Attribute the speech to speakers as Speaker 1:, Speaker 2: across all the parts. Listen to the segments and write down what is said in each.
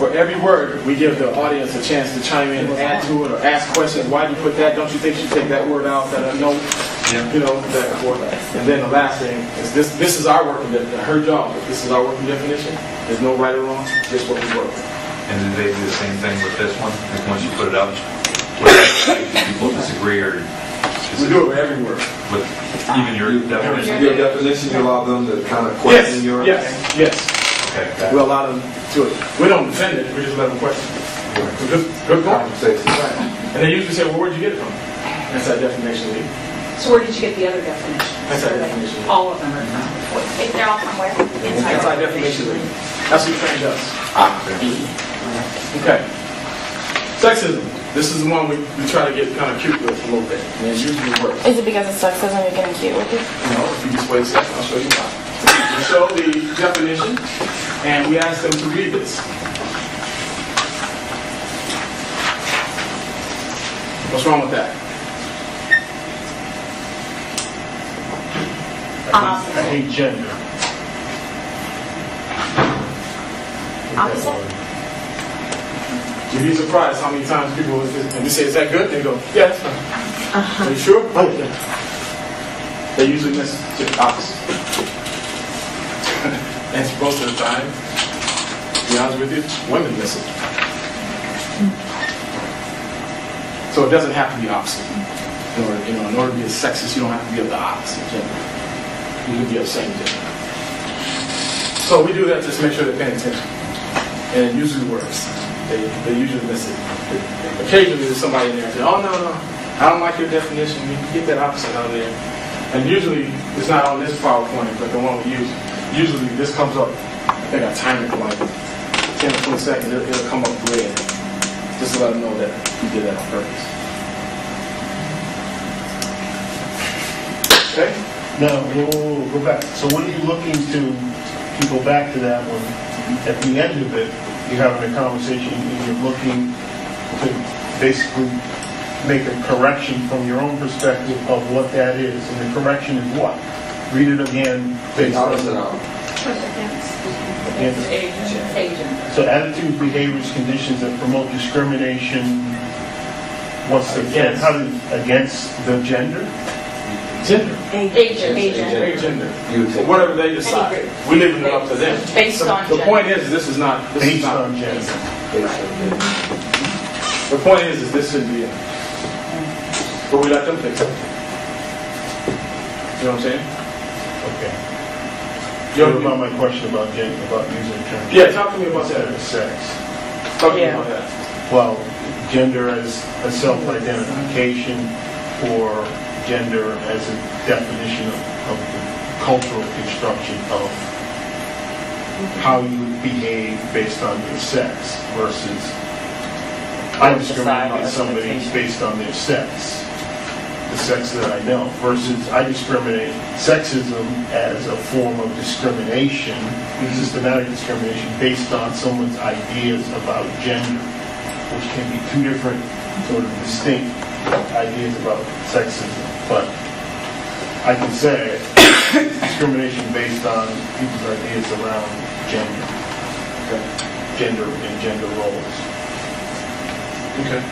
Speaker 1: for every word, we give the audience a chance to chime in and add to it or ask questions. Why do you put that? Don't you think you should take that word out? That note, you know, that word. And then the last thing is this. This is our working definition. Her job. This is our working definition. There's no right or wrong. Just what we work with.
Speaker 2: And then they do the same thing with this one. Like once you put it up, people disagree or.
Speaker 1: We do it with every word.
Speaker 2: With even your definition.
Speaker 3: Your definition, you allow them to kind of question yours.
Speaker 1: Yes.
Speaker 2: Okay.
Speaker 1: We allow them to it. We don't defend it. We just let them question. Good point. Right. And they usually say, "Well, where'd you get it from?" That's our definition lead.
Speaker 4: So where did you get the other definition?
Speaker 1: That's our definition lead.
Speaker 4: All of them are from. They're all from where?
Speaker 1: That's our definition lead. That's who trained us. Okay. Sexism. This is the one we try to get kind of cute with a little bit. And it usually works.
Speaker 5: Is it because of sexism you're getting cute with it?
Speaker 1: No, if you just wait a second, I'll show you why. We show the definition, and we ask them to read this. What's wrong with that?
Speaker 6: I hate gender.
Speaker 4: Opposite?
Speaker 1: You'd be surprised how many times people, and we say, "Is that good?" They go, "Yeah, that's fine." Are you sure? Oh, yeah. They usually miss the opposite. And most of the time, to be honest with you, women miss it. So it doesn't have to be opposite. In order to be a sexist, you don't have to be of the opposite gender. You can be of the same gender. So we do that just to make sure they're paying attention. And it usually works. They usually miss it. Occasionally there's somebody in there and say, "Oh, no, I don't like your definition. You can get that opposite out of there." And usually it's not on this PowerPoint, but the one we use. Usually this comes up, I think I timed it for like 10 or 20 seconds. It'll come up red. Just to let them know that you did that on purpose. Okay?
Speaker 6: Now, we'll go back. So what are you looking to go back to that one? At the end of it, you're having a conversation and you're looking to basically make a correction from your own perspective of what that is. And the correction is what? Read it again. Based on
Speaker 4: Agent.
Speaker 6: So attitudes, behaviors, conditions that promote discrimination. What's the against the gender?
Speaker 1: Gender.
Speaker 4: Agent.
Speaker 1: Whatever they decide. We're leaving it up to them.
Speaker 4: Based on
Speaker 1: the
Speaker 4: gender.
Speaker 1: point is, this is not.
Speaker 6: Based on gender.
Speaker 1: The point is this shouldn't be it. But we let them fix it. You know what I'm saying?
Speaker 6: Okay.
Speaker 1: You
Speaker 6: What about my question about gender, about using the term?
Speaker 1: Yeah, talk to me about
Speaker 6: instead
Speaker 1: that.
Speaker 6: of sex.
Speaker 1: Talk to me about that.
Speaker 6: Well, gender as a self-identification, or gender as a definition of the cultural construction of how you would behave based on your sex versus I discriminate against somebody based on their sex, the sex that I know, versus I discriminate sexism as a form of discrimination, systematic discrimination based on someone's ideas about gender, which can be two different sort of distinct ideas about sexism. But I can say discrimination based on people's ideas around gender, gender and gender roles.
Speaker 1: Okay.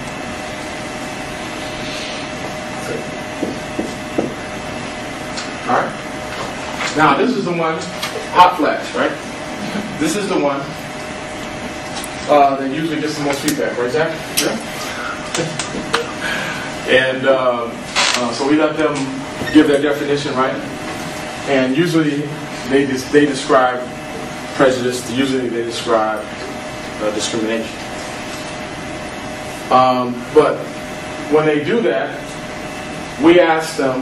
Speaker 1: All right. Now this is the one, hot flash, right? This is the one that usually gets the most feedback, right, Zach? Yeah. And so we let them give their definition, right? And usually they describe prejudice. Usually they describe discrimination. But when they do that, we ask them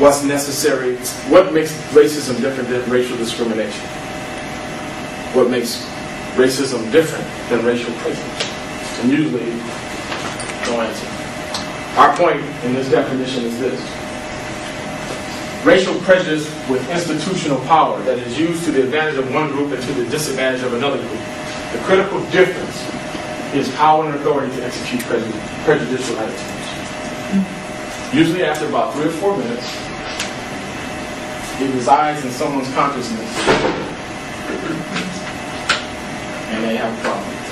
Speaker 1: what's necessary, what makes racism different than racial discrimination? What makes racism different than racial prejudice? And usually, no answer. Our point in this definition is this. Racial prejudice with institutional power that is used to the advantage of one group and to the disadvantage of another group. The critical difference is power and authority to execute prejudicial attitudes. Usually after about 3 or 4 minutes, it resides in someone's consciousness and they have a problem.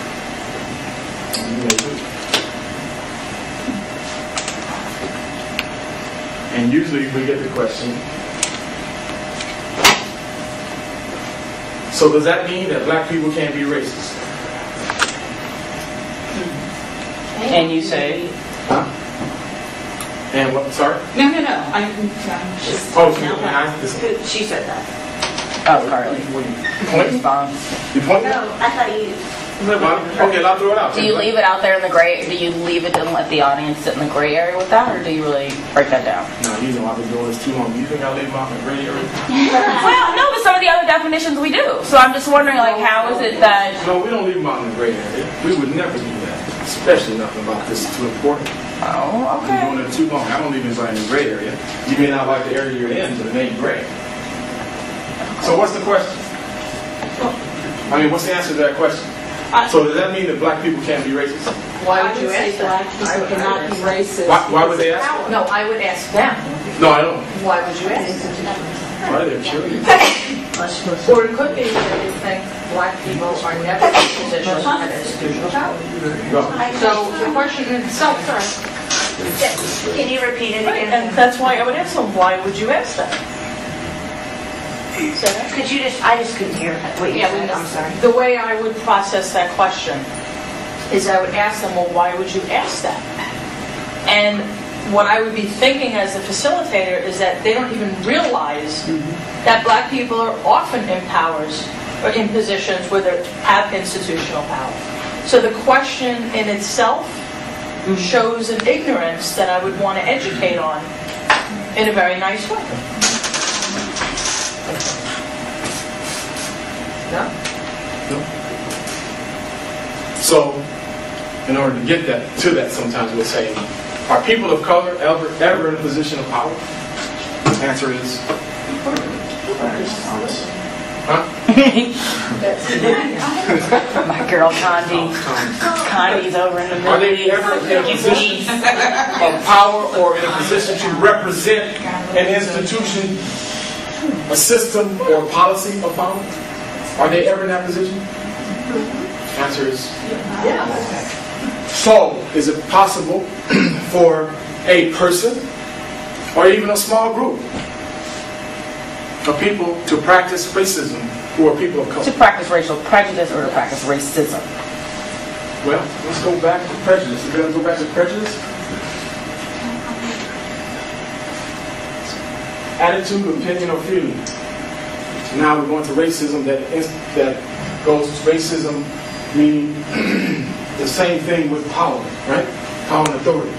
Speaker 1: And usually we get the question, so does that mean that black people can't be racist?
Speaker 5: And you say?
Speaker 1: Huh? And what, sorry?
Speaker 4: No. I'm just.
Speaker 1: Oh, excuse me, can I ask this?
Speaker 4: She said that.
Speaker 5: Oh, Carly.
Speaker 1: Point?
Speaker 5: Response.
Speaker 1: You point?
Speaker 4: No, I thought you.
Speaker 1: Okay, I'll throw it out.
Speaker 5: Do you leave it out there in the gray? Do you leave it and let the audience sit in the gray area with that, or do you really break that down?
Speaker 1: No, you know I've been doing this too long. You think I leave them out in the gray area?
Speaker 5: Well, no, but some of the other definitions we do. So I'm just wondering, like, how is it that?
Speaker 1: No, we don't leave them out in the gray area. We would never do that. Especially nothing about this is too important.
Speaker 5: Oh,
Speaker 1: You've been
Speaker 5: okay.
Speaker 1: doing it too long. I don't leave anybody in the gray area. You may not like the area you're in, but it ain't gray. So what's the question? I mean, what's the answer to that question? So does that mean that black people can't be racist?
Speaker 7: Why would you ask black people cannot be racist?
Speaker 1: Why would they ask?
Speaker 7: No, I would ask them.
Speaker 1: No, I don't.
Speaker 7: Why would you ask?
Speaker 1: Why they're children.
Speaker 7: Or it could be that you think black people are never in a position of institutional power. So the question in itself,
Speaker 4: Can you repeat it
Speaker 8: Right,
Speaker 4: again?
Speaker 8: and that's why I would ask them, why would you ask that?
Speaker 4: Could you just? I just couldn't hear what you said. I'm sorry.
Speaker 8: The way I would process that question is I would ask them, well, why would you ask that? And what I would be thinking as a facilitator is that they don't even realize that black people are often in powers or in positions where they have institutional power. So the question in itself shows an ignorance that I would want to educate on in a very nice way.
Speaker 1: So, in order to get that to that, sometimes we'll say, are people of color ever in a position of power? The answer is, huh?
Speaker 5: My girl Condi. Condi's over in the middle.
Speaker 1: Are they ever in a position of power or in a position to represent an institution, a system, or policy of power? Are they ever in that position? Answer is yes. So, is it possible for a person or even a small group of people to practice racism who are people of color?
Speaker 5: To practice racial prejudice or to practice racism?
Speaker 1: Well, let's go back to prejudice. We're going to go back to prejudice. Attitude, opinion, or feeling. Now we're going to racism. That goes to racism, meaning the same thing with power, right? Power and authority.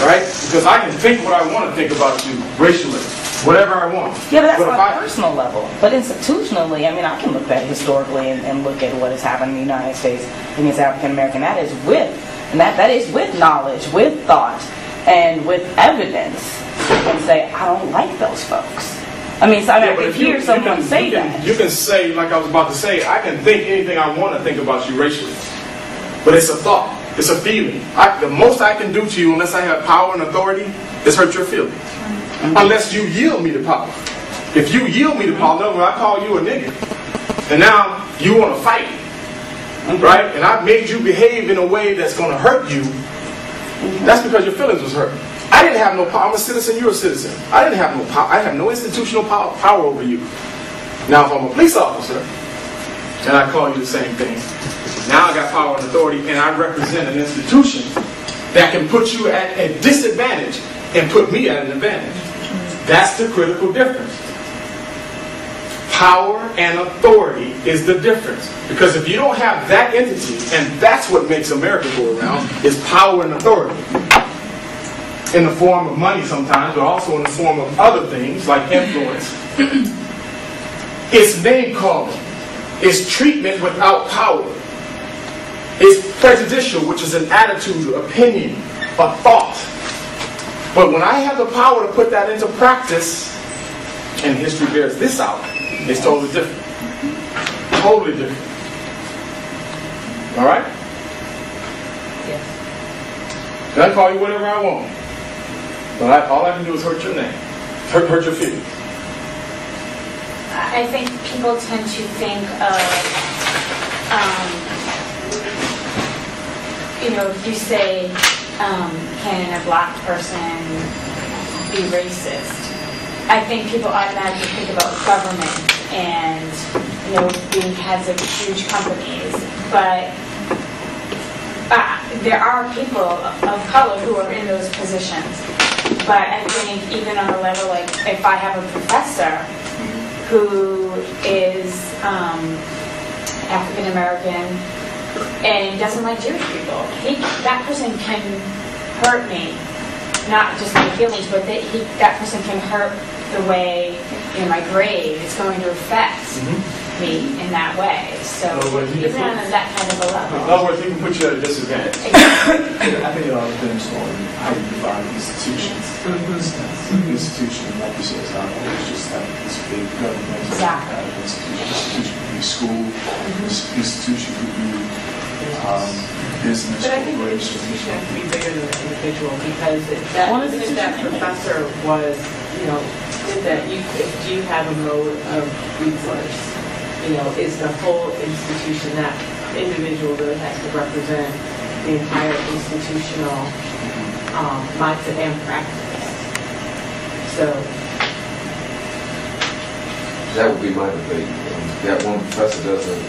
Speaker 1: Right? Because I can think what I want to think about you racially, whatever I want.
Speaker 5: Yeah, but that's
Speaker 1: But
Speaker 5: on
Speaker 1: if
Speaker 5: a personal level. But institutionally, I mean, I can look back historically and look at what has happened in the United States against African American. That is with knowledge, with thought, and with evidence, and say, I don't like those folks. I mean, I
Speaker 1: but
Speaker 5: can
Speaker 1: if
Speaker 5: hear someone say that.
Speaker 1: You can say, like I was about to say, I can think anything I want to think about you racially. But it's a thought. It's a feeling. The most I can do to you, unless I have power and authority, is hurt your feelings. Unless you yield me the power. If you yield me the power, then when I call you a nigga, and now you want to fight, right? And I've made you behave in a way that's going to hurt you, that's because your feelings was hurt. I didn't have no power. I'm a citizen, you're a citizen. I didn't have no power. I have no institutional power over you. Now if I'm a police officer, and I call you the same thing, now I got power and authority, and I represent an institution that can put you at a disadvantage and put me at an advantage. That's the critical difference. Power and authority is the difference. Because if you don't have that entity, and that's what makes America go around, is power and authority. In the form of money sometimes, but also in the form of other things like influence. It's name calling. It's treatment without power. It's prejudicial, which is an attitude, opinion, a thought. But when I have the power to put that into practice, and history bears this out, it's totally different. Totally different. All right? Yes. And I call you whatever I want. But all I can do is hurt your name. Hurt your feelings.
Speaker 9: I think people tend to think of, if you say can a black person be racist? I think people automatically think about government and, being heads of huge companies, but there are people of color who are in those positions. But I think even on a level like if I have a professor who is African American and doesn't like Jewish people, that person can hurt me, not just my feelings, but that person can hurt the way my grade is going to affect me in that way. So even on that kind of a level.
Speaker 1: In other words, he can put you at a disadvantage.
Speaker 10: I think it all depends on how you define institutions. Institution, like you said, is not always just like this big government.
Speaker 9: Exactly.
Speaker 10: Institution could be school. Institution could be business.
Speaker 11: But I think the institution has to be bigger than the individual, because if that professor was, if you have a mode of resource, is the whole institution, that individual really has to represent the entire institutional mindset and practice. So
Speaker 3: that would be my debate. That one professor doesn't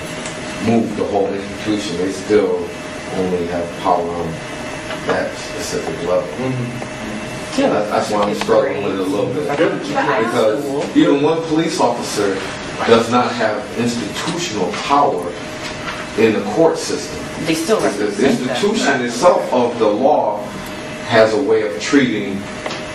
Speaker 3: move the whole institution. They still only have power on that specific level. That's why I'm struggling with it a little bit. Because even one police officer does not have institutional power in the court system.
Speaker 5: They still
Speaker 3: The institution itself of the law has a way of treating.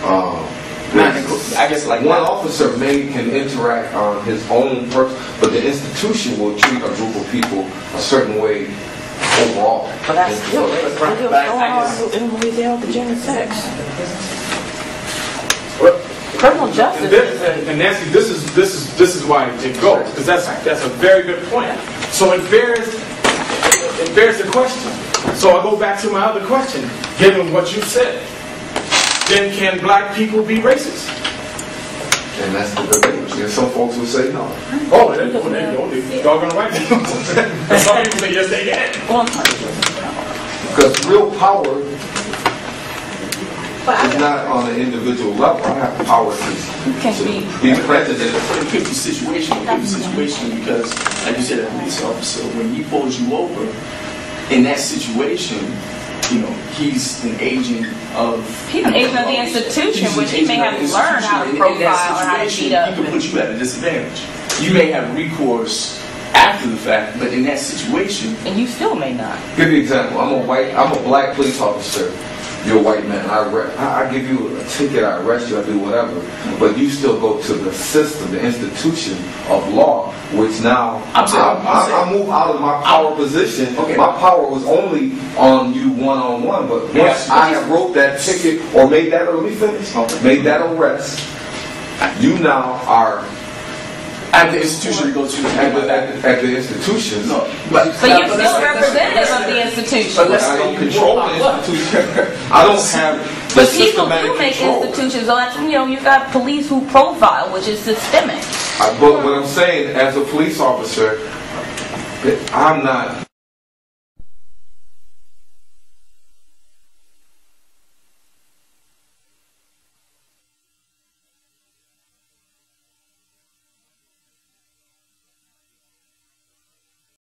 Speaker 3: I guess like one officer can interact on his own purpose, but the institution will treat a group of people a certain way overall.
Speaker 5: But that's still going on in Louisiana with the gender sex. Criminal justice.
Speaker 1: And Nancy, this is why it goes, because that's a very good point. So it bears the question. So I go back to my other question. Given what you said, then can black people be racist?
Speaker 3: And that's the debate. There's some folks who say no.
Speaker 1: Oh, they don't. Y'all gonna write it? Some people say yes, they can.
Speaker 3: Because real power is not on an individual level. I have power to be president.
Speaker 10: It could be situational because, like you said, a police officer, when he pulls you over, in that situation, he's an agent of...
Speaker 5: He's an agent of the institution, which he may have learned how to profile or how to beat up.
Speaker 10: He can put you at a disadvantage. You may have recourse after the fact, but in that situation...
Speaker 5: And you still may not.
Speaker 3: Give me an example. I'm a black police officer. You're a white man. I give you a ticket, I arrest you, I do whatever. But you still go to the system, the institution of law, which now I move out of my power position. Okay. My power was only on you one-on-one, but once I have wrote that ticket or made that, let me finish, made that arrest, you now are...
Speaker 10: At the institution you go to.
Speaker 3: At the institution. No.
Speaker 5: But you're still representative of the institution.
Speaker 3: But I don't control the institution. I don't have.
Speaker 5: But people do make institutions. So that's, you've got police who profile, which is systemic.
Speaker 3: But what I'm saying, as a police officer, I'm not